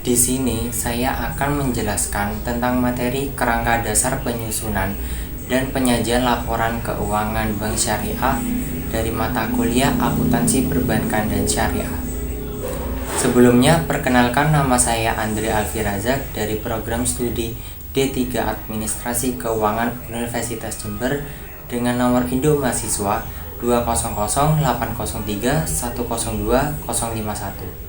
Di sini saya akan menjelaskan tentang materi kerangka dasar penyusunan dan penyajian laporan keuangan bank syariah dari mata kuliah akuntansi perbankan dan syariah. Sebelumnya, perkenalkan nama saya Andre Alfi Razak dari program studi D3 Administrasi Keuangan Universitas Jember dengan nomor induk mahasiswa 2008031020051.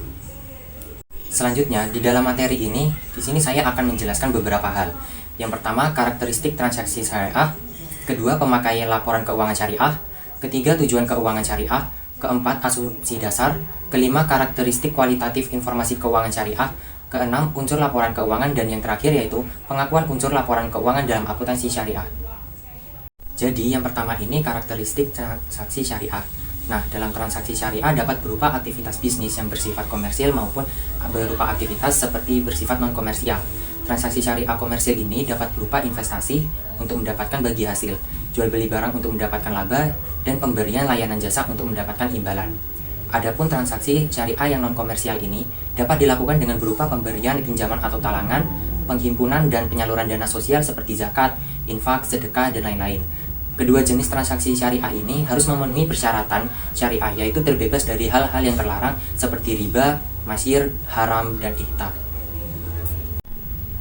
Selanjutnya, di dalam materi ini, di sini saya akan menjelaskan beberapa hal. Yang pertama, karakteristik transaksi syariah. Kedua, pemakaian laporan keuangan syariah. Ketiga, tujuan keuangan syariah. Keempat, asumsi dasar. Kelima, karakteristik kualitatif informasi keuangan syariah. Keenam, unsur laporan keuangan. Dan yang terakhir yaitu pengakuan unsur laporan keuangan dalam akuntansi syariah. Jadi, yang pertama ini karakteristik transaksi syariah. Nah, dalam transaksi syariah dapat berupa aktivitas bisnis yang bersifat komersil maupun berupa aktivitas seperti bersifat non-komersial. Transaksi syariah komersil ini dapat berupa investasi untuk mendapatkan bagi hasil, jual beli barang untuk mendapatkan laba, dan pemberian layanan jasa untuk mendapatkan imbalan. Adapun transaksi syariah yang non-komersial ini dapat dilakukan dengan berupa pemberian pinjaman atau talangan, penghimpunan dan penyaluran dana sosial seperti zakat, infak, sedekah, dan lain-lain. Kedua jenis transaksi syariah ini harus memenuhi persyaratan syariah, yaitu terbebas dari hal-hal yang terlarang seperti riba, masyir, haram, dan ihtar.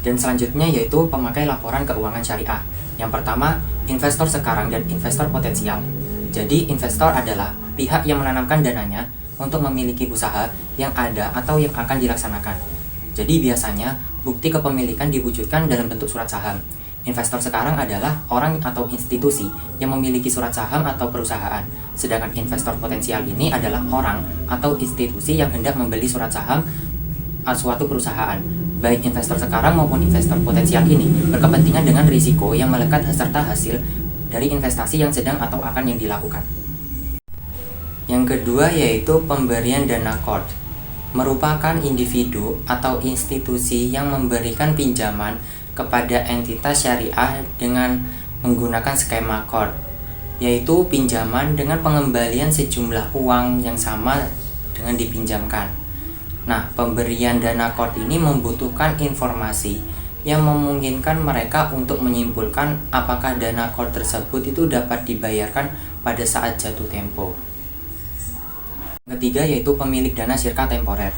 Dan selanjutnya yaitu pemakai laporan keuangan syariah. Yang pertama, investor sekarang dan investor potensial. Jadi, investor adalah pihak yang menanamkan dananya untuk memiliki usaha yang ada atau yang akan dilaksanakan. Jadi, biasanya bukti kepemilikan diwujudkan dalam bentuk surat saham. Investor sekarang adalah orang atau institusi yang memiliki surat saham atau perusahaan. Sedangkan investor potensial ini adalah orang atau institusi yang hendak membeli surat saham suatu perusahaan. Baik investor sekarang maupun investor potensial ini berkepentingan dengan risiko yang melekat serta hasil dari investasi yang sedang atau akan yang dilakukan. Yang kedua yaitu pemberian dana cord. Merupakan individu atau institusi yang memberikan pinjaman kepada entitas syariah dengan menggunakan skema cord, yaitu pinjaman dengan pengembalian sejumlah uang yang sama dengan dipinjamkan. Nah, pemberian dana cord ini membutuhkan informasi yang memungkinkan mereka untuk menyimpulkan apakah dana cord tersebut itu dapat dibayarkan pada saat jatuh tempo. Ketiga yaitu pemilik dana sirka temporer.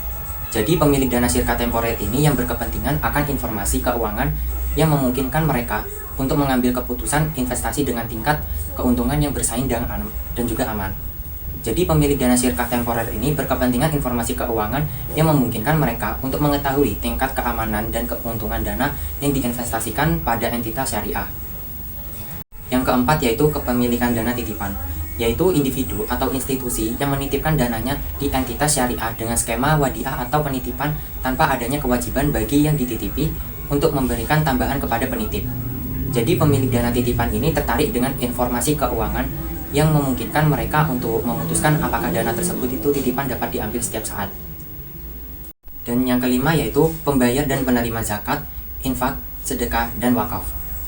Jadi pemilik dana sirka temporer ini yang berkepentingan akan informasi keuangan yang memungkinkan mereka untuk mengambil keputusan investasi dengan tingkat keuntungan yang bersaing dan juga aman. Jadi pemilik dana sirka temporer ini berkepentingan informasi keuangan yang memungkinkan mereka untuk mengetahui tingkat keamanan dan keuntungan dana yang diinvestasikan pada entitas syariah. Yang keempat yaitu kepemilikan dana titipan, yaitu individu atau institusi yang menitipkan dananya di entitas syariah dengan skema wadiah atau penitipan tanpa adanya kewajiban bagi yang dititipi untuk memberikan tambahan kepada penitip. Jadi pemilik dana titipan ini tertarik dengan informasi keuangan yang memungkinkan mereka untuk memutuskan apakah dana tersebut itu titipan dapat diambil setiap saat. Dan yang kelima yaitu pembayar dan penerima zakat, infak, sedekah, dan wakaf.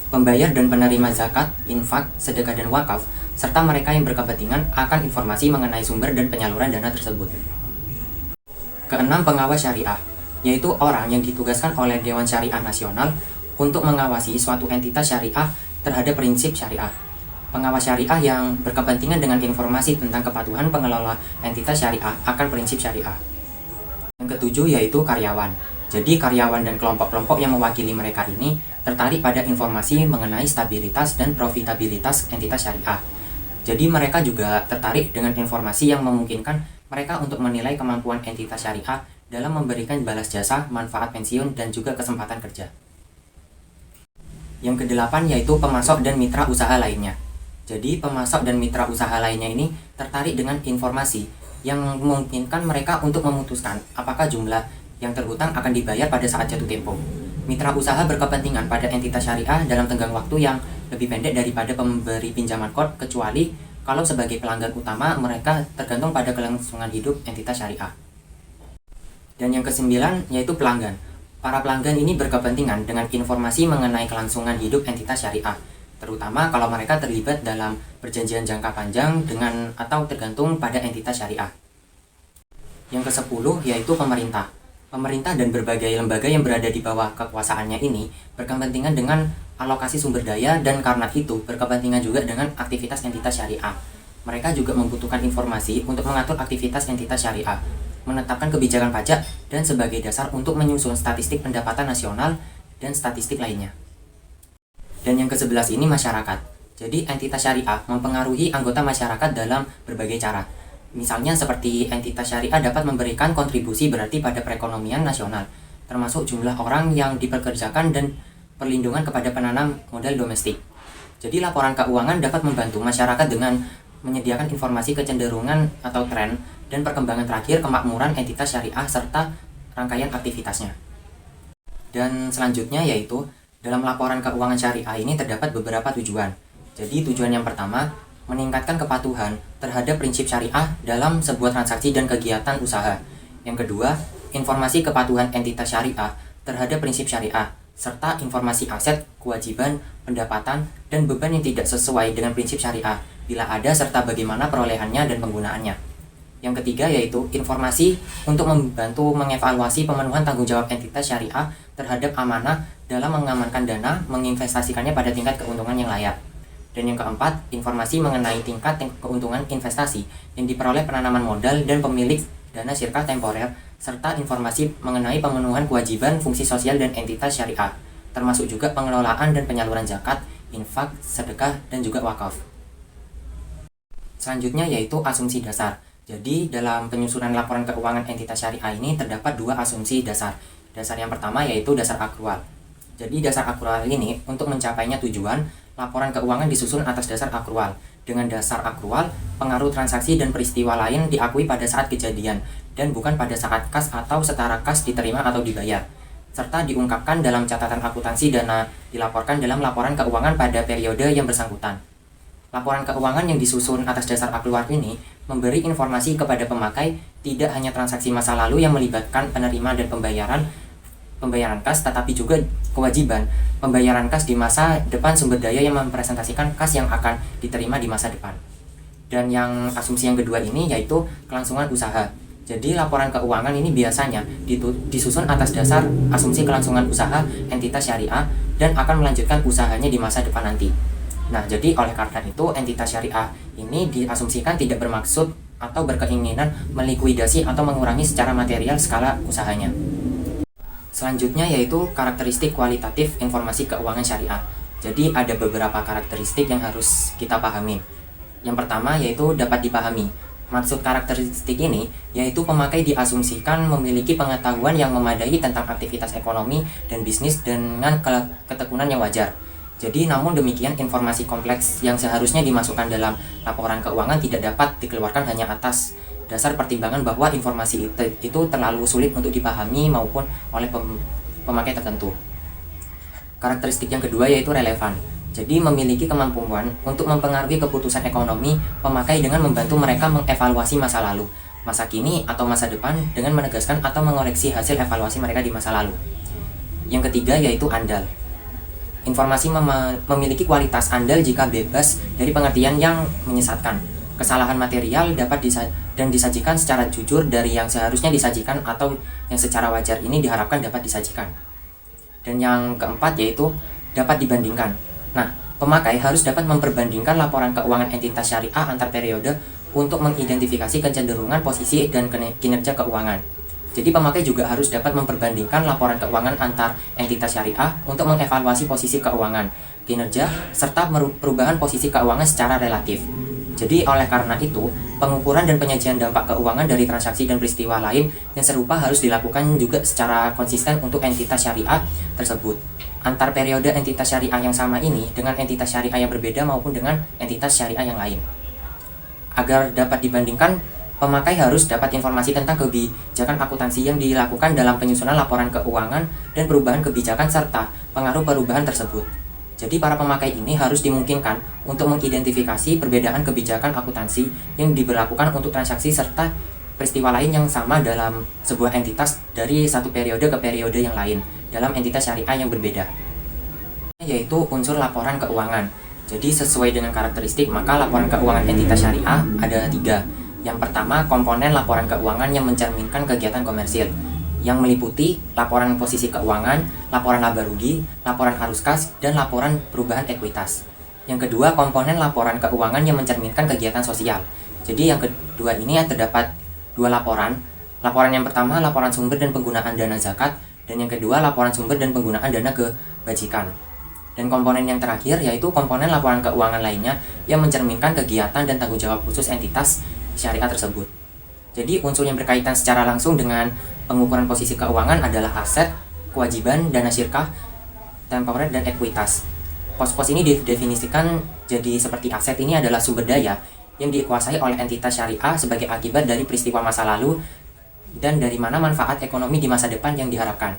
Pembayar dan penerima zakat, infak, sedekah, dan wakaf serta mereka yang berkepentingan akan informasi mengenai sumber dan penyaluran dana tersebut. Keenam, pengawas syariah, yaitu orang yang ditugaskan oleh Dewan Syariah Nasional untuk mengawasi suatu entitas syariah terhadap prinsip syariah. Pengawas syariah yang berkepentingan dengan informasi tentang kepatuhan pengelola entitas syariah akan prinsip syariah. Yang ketujuh yaitu karyawan. Jadi karyawan dan kelompok-kelompok yang mewakili mereka ini tertarik pada informasi mengenai stabilitas dan profitabilitas entitas syariah. Jadi mereka juga tertarik dengan informasi yang memungkinkan mereka untuk menilai kemampuan entitas syariah dalam memberikan balas jasa, manfaat pensiun, dan juga kesempatan kerja. Yang kedelapan yaitu pemasok dan mitra usaha lainnya. Jadi pemasok dan mitra usaha lainnya ini tertarik dengan informasi yang memungkinkan mereka untuk memutuskan apakah jumlah yang terhutang akan dibayar pada saat jatuh tempo. Mitra usaha berkepentingan pada entitas syariah dalam tenggang waktu yang lebih pendek daripada pemberi pinjaman cord, kecuali kalau sebagai pelanggan utama mereka tergantung pada kelangsungan hidup entitas syariah. Dan yang kesembilan yaitu pelanggan. Para pelanggan ini berkepentingan dengan informasi mengenai kelangsungan hidup entitas syariah, terutama kalau mereka terlibat dalam perjanjian jangka panjang dengan atau tergantung pada entitas syariah. Yang ke-10 yaitu pemerintah. Pemerintah dan berbagai lembaga yang berada di bawah kekuasaannya ini berkepentingan dengan alokasi sumber daya dan karena itu berkepentingan juga dengan aktivitas entitas syariah. Mereka juga membutuhkan informasi untuk mengatur aktivitas entitas syariah, menetapkan kebijakan pajak, dan sebagai dasar untuk menyusun statistik pendapatan nasional dan statistik lainnya. Dan yang ke-11 ini masyarakat. Jadi entitas syariah mempengaruhi anggota masyarakat dalam berbagai cara. Misalnya seperti entitas syariah dapat memberikan kontribusi berarti pada perekonomian nasional, termasuk jumlah orang yang dipekerjakan dan perlindungan kepada penanam modal domestik. Jadi laporan keuangan dapat membantu masyarakat dengan menyediakan informasi kecenderungan atau tren dan perkembangan terakhir kemakmuran entitas syariah serta rangkaian aktivitasnya. Dan selanjutnya yaitu dalam laporan keuangan syariah ini terdapat beberapa tujuan. Jadi tujuan yang pertama, meningkatkan kepatuhan terhadap prinsip syariah dalam sebuah transaksi dan kegiatan usaha. Yang kedua, informasi kepatuhan entitas syariah terhadap prinsip syariah, serta informasi aset, kewajiban, pendapatan, dan beban yang tidak sesuai dengan prinsip syariah, bila ada serta bagaimana perolehannya dan penggunaannya. Yang ketiga yaitu informasi untuk membantu mengevaluasi pemenuhan tanggung jawab entitas syariah terhadap amanah dalam mengamankan dana, menginvestasikannya pada tingkat keuntungan yang layak. Dan yang keempat, informasi mengenai tingkat keuntungan investasi yang diperoleh penanaman modal dan pemilik dana syirkah temporer, serta informasi mengenai pemenuhan kewajiban fungsi sosial dan entitas syariah, termasuk juga pengelolaan dan penyaluran zakat, infak, sedekah, dan juga wakaf. Selanjutnya yaitu asumsi dasar. Jadi dalam penyusunan laporan keuangan entitas syariah ini terdapat dua asumsi dasar. Dasar yang pertama yaitu dasar akrual. Jadi dasar akrual ini untuk mencapainya tujuan, laporan keuangan disusun atas dasar akrual. Dengan dasar akrual, pengaruh transaksi dan peristiwa lain diakui pada saat kejadian dan bukan pada saat kas atau setara kas diterima atau dibayar. Serta diungkapkan dalam catatan akuntansi dana dilaporkan dalam laporan keuangan pada periode yang bersangkutan. Laporan keuangan yang disusun atas dasar akrual ini memberi informasi kepada pemakai tidak hanya transaksi masa lalu yang melibatkan penerima dan pembayaran kas, tetapi juga kewajiban pembayaran kas di masa depan sumber daya yang mempresentasikan kas yang akan diterima di masa depan. Dan yang asumsi yang kedua ini yaitu kelangsungan usaha. Jadi laporan keuangan ini biasanya disusun atas dasar asumsi kelangsungan usaha entitas syariah dan akan melanjutkan usahanya di masa depan nanti. Nah, jadi oleh karena itu entitas syariah ini diasumsikan tidak bermaksud atau berkeinginan melikuidasi atau mengurangi secara material skala usahanya. Selanjutnya yaitu karakteristik kualitatif informasi keuangan syariah. Jadi ada beberapa karakteristik yang harus kita pahami. Yang pertama yaitu dapat dipahami. Maksud karakteristik ini yaitu pemakai diasumsikan memiliki pengetahuan yang memadai tentang aktivitas ekonomi dan bisnis dengan ketekunan yang wajar. Jadi namun demikian informasi kompleks yang seharusnya dimasukkan dalam laporan keuangan tidak dapat dikeluarkan hanya atas dasar pertimbangan bahwa informasi itu terlalu sulit untuk dipahami maupun oleh pemakai tertentu. Karakteristik yang kedua yaitu relevan. Jadi memiliki kemampuan untuk mempengaruhi keputusan ekonomi pemakai dengan membantu mereka mengevaluasi masa lalu, masa kini atau masa depan dengan menegaskan atau mengoreksi hasil evaluasi mereka di masa lalu. Yang ketiga yaitu andal. Informasi memiliki kualitas andal jika bebas dari pengertian yang menyesatkan. Kesalahan material dapat disajikan secara jujur dari yang seharusnya disajikan atau yang secara wajar ini diharapkan dapat disajikan. Dan yang keempat yaitu dapat dibandingkan. Nah, pemakai harus dapat memperbandingkan laporan keuangan entitas syariah antar periode untuk mengidentifikasi kecenderungan posisi dan kinerja keuangan. Jadi pemakai juga harus dapat memperbandingkan laporan keuangan antar entitas syariah untuk mengevaluasi posisi keuangan, kinerja, serta perubahan posisi keuangan secara relatif. Jadi oleh karena itu, pengukuran dan penyajian dampak keuangan dari transaksi dan peristiwa lain yang serupa harus dilakukan juga secara konsisten untuk entitas syariah tersebut. Antar periode entitas syariah yang sama ini dengan entitas syariah yang berbeda maupun dengan entitas syariah yang lain. Agar dapat dibandingkan, pemakai harus dapat informasi tentang kebijakan akuntansi yang dilakukan dalam penyusunan laporan keuangan dan perubahan kebijakan serta pengaruh perubahan tersebut. Jadi para pemakai ini harus dimungkinkan untuk mengidentifikasi perbedaan kebijakan akuntansi yang diberlakukan untuk transaksi serta peristiwa lain yang sama dalam sebuah entitas dari satu periode ke periode yang lain dalam entitas syariah yang berbeda. Yaitu unsur laporan keuangan. Jadi sesuai dengan karakteristik maka laporan keuangan entitas syariah ada 3. Yang pertama, komponen laporan keuangan yang mencerminkan kegiatan komersil. yang meliputi laporan posisi keuangan, laporan laba rugi, laporan arus kas, dan laporan perubahan ekuitas. Yang kedua, komponen laporan keuangan yang mencerminkan kegiatan sosial. Jadi yang kedua ini terdapat dua laporan. Laporan yang pertama, laporan sumber dan penggunaan dana zakat, dan yang kedua, laporan sumber dan penggunaan dana kebajikan. Dan komponen yang terakhir yaitu komponen laporan keuangan lainnya yang mencerminkan kegiatan dan tanggung jawab khusus entitas syariah tersebut. Jadi unsur yang berkaitan secara langsung dengan pengukuran posisi keuangan adalah aset, kewajiban, dana syirkah, temporer, dan ekuitas. Pos-pos ini didefinisikan jadi seperti aset ini adalah sumber daya yang dikuasai oleh entitas syariah sebagai akibat dari peristiwa masa lalu dan dari mana manfaat ekonomi di masa depan yang diharapkan.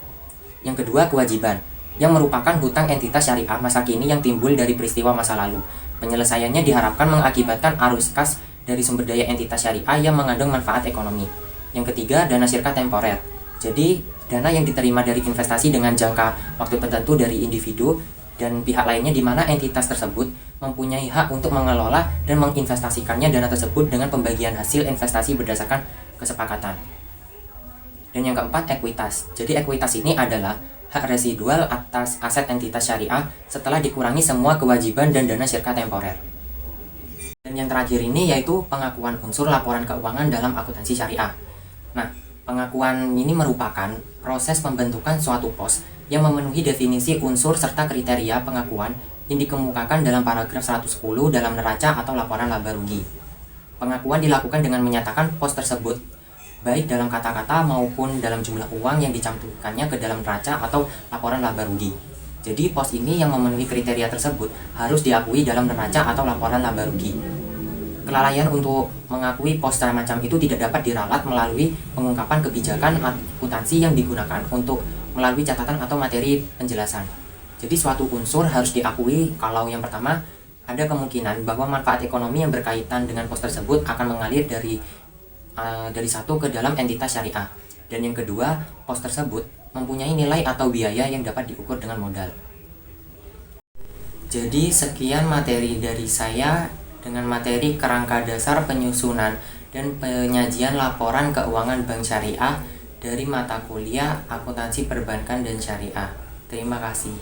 Yang kedua, kewajiban, yang merupakan hutang entitas syariah masa kini yang timbul dari peristiwa masa lalu. Penyelesaiannya diharapkan mengakibatkan arus kas dari sumber daya entitas syariah yang mengandung manfaat ekonomi. Yang ketiga, dana syirkah temporer. Jadi, dana yang diterima dari investasi dengan jangka waktu tertentu dari individu dan pihak lainnya di mana entitas tersebut mempunyai hak untuk mengelola dan menginvestasikannya dana tersebut dengan pembagian hasil investasi berdasarkan kesepakatan. Dan yang keempat, ekuitas. Jadi, ekuitas ini adalah hak residual atas aset entitas syariah setelah dikurangi semua kewajiban dan dana syirkah temporer. Dan yang terakhir ini yaitu pengakuan unsur laporan keuangan dalam akuntansi syariah. Nah, pengakuan ini merupakan proses pembentukan suatu pos yang memenuhi definisi unsur serta kriteria pengakuan yang dikemukakan dalam paragraf 110 dalam neraca atau laporan laba rugi. Pengakuan dilakukan dengan menyatakan pos tersebut baik dalam kata-kata maupun dalam jumlah uang yang dicantumkannya ke dalam neraca atau laporan laba rugi. Jadi pos ini yang memenuhi kriteria tersebut harus diakui dalam neraca atau laporan laba rugi. Kelalaian untuk mengakui pos semacam itu tidak dapat diralat melalui pengungkapan kebijakan akuntansi yang digunakan untuk melalui catatan atau materi penjelasan. Jadi suatu unsur harus diakui kalau yang pertama ada kemungkinan bahwa manfaat ekonomi yang berkaitan dengan pos tersebut akan mengalir dari satu ke dalam entitas syariah. Dan yang kedua, pos tersebut mempunyai nilai atau biaya yang dapat diukur dengan modal. Jadi sekian materi dari saya dengan materi kerangka dasar penyusunan dan penyajian laporan keuangan bank syariah dari mata kuliah akuntansi perbankan dan syariah. Terima kasih.